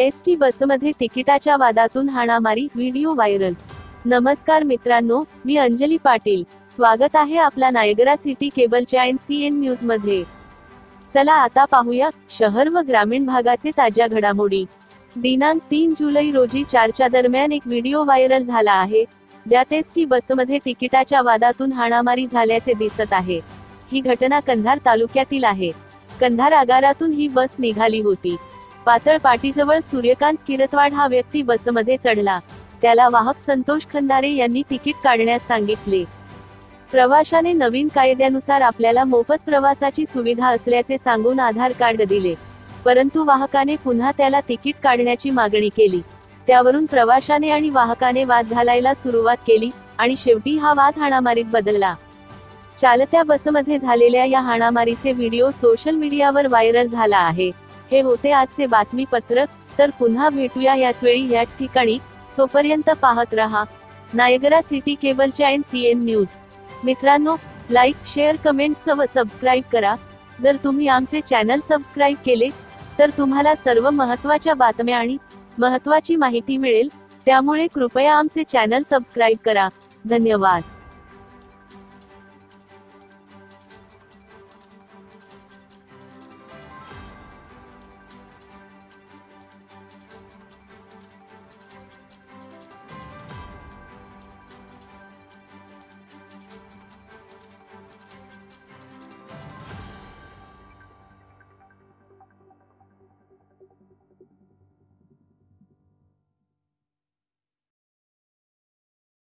ST बसमध्ये तिकिटाच्या वादातून हाणामारी, व्हिडिओ व्हायरल। नमस्कार मित्रांनो, मी अंजली पाटील। स्वागत आहे आपला नायगरा सिटी केबलच्या NCN न्यूज मध्ये। चला आता पाहूया शहर व ग्रामीण भागाचे ताज्या घडामोडी। दिनांक 3 जुलै रोजी 4च्या दरम्यान एक व्हिडिओ व्हायरल झाला आहे, ज्यात एसटी बसमध्ये तिकिटाच्या वादातून हाणामारी झाल्याचे दिसत आहे। ही घटना कंधार तालुक्यातील आहे। कंधार आगारातून ही बस निघाली होती। पातळ पाटीजवळ सूर्यकांत किरतवाड हा व्यक्ती बसमध्ये चढला। त्याला वाहक संतोष खंदारे यांनी तिकीट काढण्यास सांगितले। प्रवाशाने नवीन कायद्यानुसार आपल्याला मोफत प्रवासाची सुविधा असल्याचे सांगून आधार कार्ड दिले, परंतु वाहकाने पुन्हा त्याला तिकीट काढण्याची मागणी केली। त्यावरून प्रवाशाने आणि वाहकाने वाद घालायला सुरुवात केली आणि शेवटी हा वाद हाणामारीत बदलला। चालत्या बसमध्ये झालेल्या या हाणामारीचे व्हिडिओ सोशल मीडियावर व्हायरल झाला आहे। हे होते आजचे बातमीपत्रक। तर पुन्हा भेटूया याच वेळी याच ठिकाणी। तोपर्यंत पाहत रहा नायगरा सिटी केबलच्या NCN न्यूज। मित्रांनो, लाईक, शेअर, कमेंट्स व सबस्क्राईब करा। जर तुम्ही आमचे चॅनल सबस्क्राईब केले तर तुम्हाला सर्व महत्त्वाच्या बातम्या आणि महत्त्वाची माहिती मिळेल। त्यामुळे कृपया आमचे चॅनल सबस्क्राईब करा। धन्यवाद।